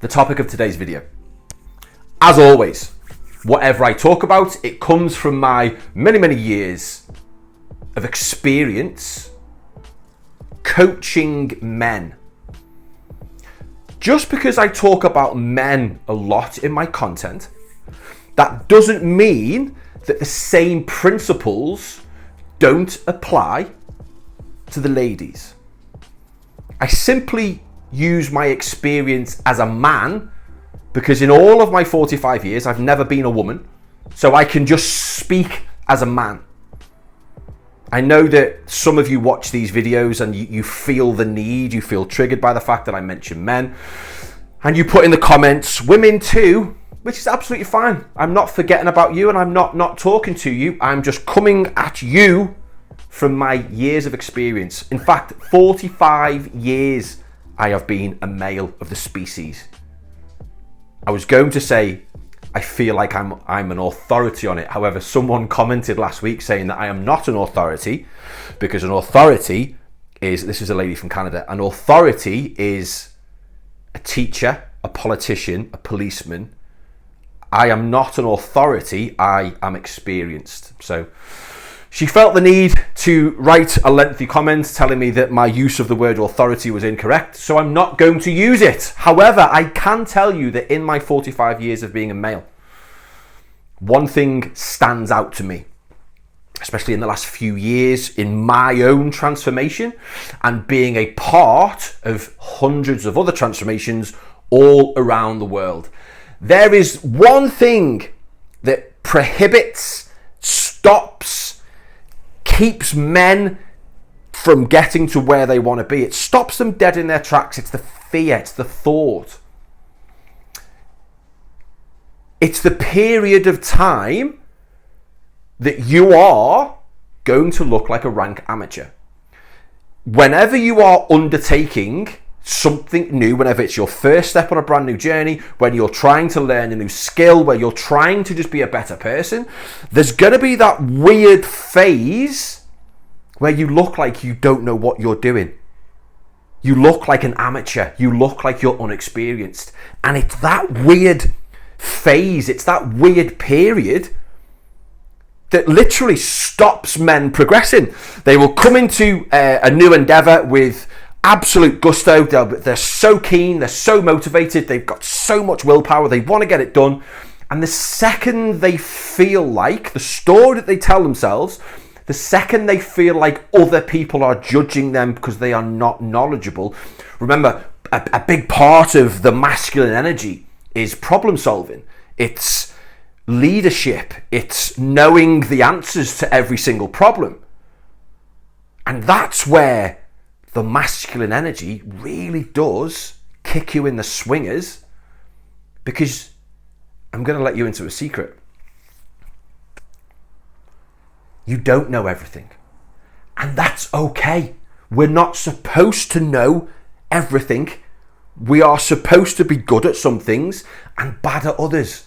the topic of today's video. As always, whatever I talk about, it comes from my many years of experience coaching men. Just because I talk about men a lot in my content, that doesn't mean that the same principles don't apply to the ladies. I simply use my experience as a man because in all of my 45 years, I've never been a woman, so I can just speak as a man. I know that some of you watch these videos and you feel the need, you feel triggered by the fact that I mention men, and you put in the comments, women too, which is absolutely fine. I'm not forgetting about you and I'm not talking to you. I'm just coming at you from my years of experience. In fact, 45 years I have been a male of the species. I was going to say, I feel like I'm an authority on it. However, someone commented last week saying that I am not an authority because an authority is, this is a lady from Canada, an authority is a teacher, a politician, a policeman. I am not an authority, I am experienced. So she felt the need to write a lengthy comment telling me that my use of the word authority was incorrect, so I'm not going to use it. However, I can tell you that in my 45 years of being a male, one thing stands out to me, especially in the last few years in my own transformation and being a part of hundreds of other transformations all around the world. There is one thing that prohibits, stops, keeps men from getting to where they want to be. It stops them dead in their tracks. It's the fear, it's the thought. It's the period of time that you are going to look like a rank amateur. Whenever you are undertaking something new, whenever it's your first step on a brand new journey, when you're trying to learn a new skill, where you're trying to just be a better person, there's going to be that weird phase where you look like you don't know what you're doing. You look like an amateur. You look like you're unexperienced. And it's that weird phase, it's that weird period that literally stops men progressing. They will come into a new endeavor with absolute gusto. They're so keen, they're so motivated, they've got so much willpower, they want to get it done. And the second they feel like, the story that they tell themselves, the second they feel like other people are judging them because they are not knowledgeable. Remember, a big part of the masculine energy is problem solving. It's leadership. It's knowing the answers to every single problem. And that's where the masculine energy really does kick you in the swingers, because I'm going to let you into a secret. You don't know everything. And that's okay. We're not supposed to know everything. We are supposed to be good at some things and bad at others.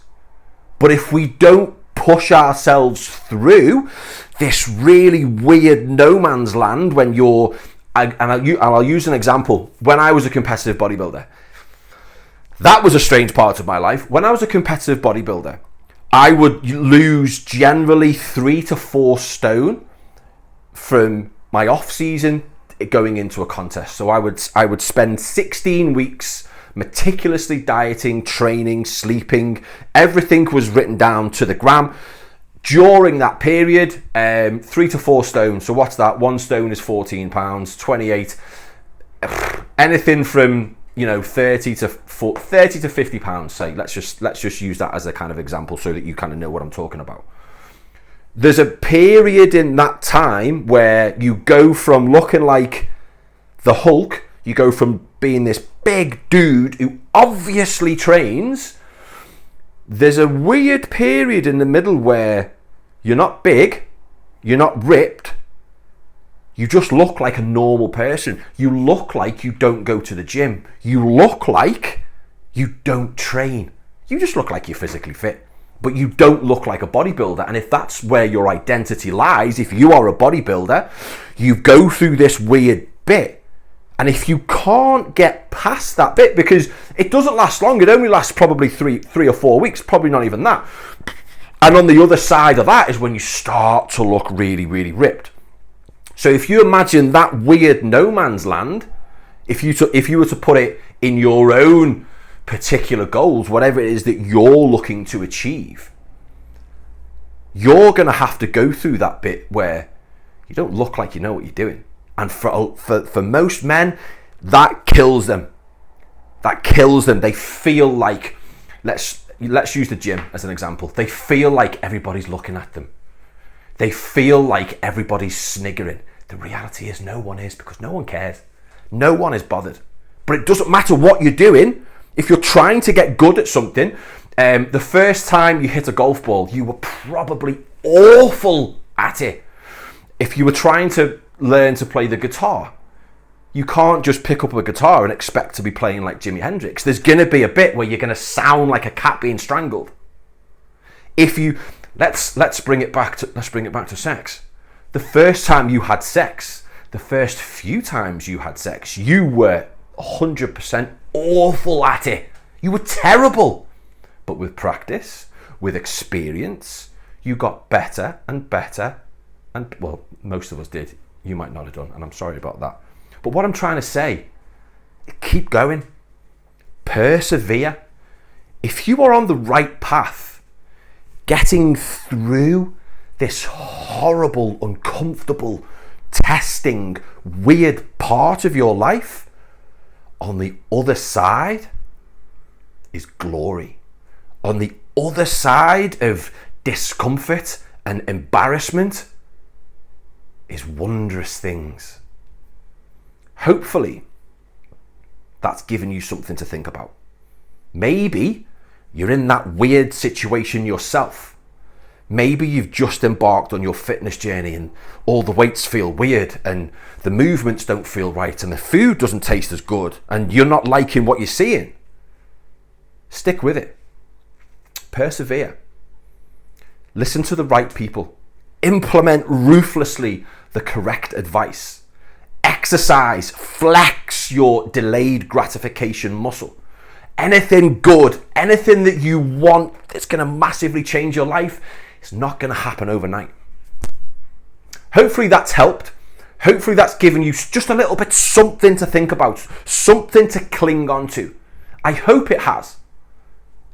But if we don't push ourselves through this really weird no man's land when you're, and I'll use an example. When I was a competitive bodybuilder, that was a strange part of my life. When I was a competitive bodybuilder, I would lose generally 3 to 4 stone from my off season going into a contest. So I would spend 16 weeks meticulously dieting, training, sleeping. Everything was written down to the gram. During that period, 3 to 4 stone. So what's that? 1 stone is 14 pounds, 28. Anything from 30 to 50 pounds. Say, let's just use that as a kind of example so that you kind of know what I'm talking about. There's a period in that time where you go from looking like the Hulk, you go from being this big dude who obviously trains. There's a weird period in the middle where you're not big, you're not ripped, you just look like a normal person. You look like you don't go to the gym. You look like you don't train. You just look like you're physically fit. But you don't look like a bodybuilder. And if that's where your identity lies, if you are a bodybuilder, you go through this weird bit And if you can't get past that bit, because it doesn't last long, it only lasts probably three or 4 weeks, probably not even that. And on the other side of that is when you start to look really, really ripped. So if you imagine that weird no man's land, if you were to put it in your own particular goals, whatever it is that you're looking to achieve, you're going to have to go through that bit where you don't look like you know what you're doing. And for most men, that kills them. That kills them. They feel like, let's use the gym as an example. They feel like everybody's looking at them. They feel like everybody's sniggering. The reality is no one is, because no one cares. No one is bothered. But it doesn't matter what you're doing. If you're trying to get good at something, the first time you hit a golf ball, you were probably awful at it. If you were trying to learn to play the guitar, you can't just pick up a guitar and expect to be playing like Jimi Hendrix. There's going to be a bit where you're going to sound like a cat being strangled. If you let's bring it back to sex. The first time you had sex, the first few times you had sex, you were 100% awful at it. You were terrible. But with practice, with experience, you got better and better. And well, most of us did. You might not have done, and I'm sorry about that. But what I'm trying to say, keep going. Persevere. If you are on the right path, getting through this horrible, uncomfortable, testing, weird part of your life, on the other side is glory. On the other side of discomfort and embarrassment is wondrous things. Hopefully, that's given you something to think about. Maybe you're in that weird situation yourself. Maybe you've just embarked on your fitness journey and all the weights feel weird and the movements don't feel right and the food doesn't taste as good and you're not liking what you're seeing. Stick with it. Persevere. Listen to the right people. Implement ruthlessly the correct advice. Exercise, flex your delayed gratification muscle. Anything good, anything that you want that's going to massively change your life, it's not going to happen overnight. Hopefully that's helped. Hopefully that's given you just a little bit something to think about, something to cling on to. I hope it has.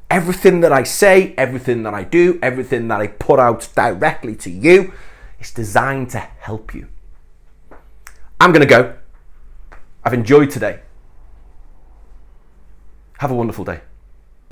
Everything that I say, everything that I do, everything that I put out directly to you is designed to help you. I'm going to go. I've enjoyed today. Have a wonderful day.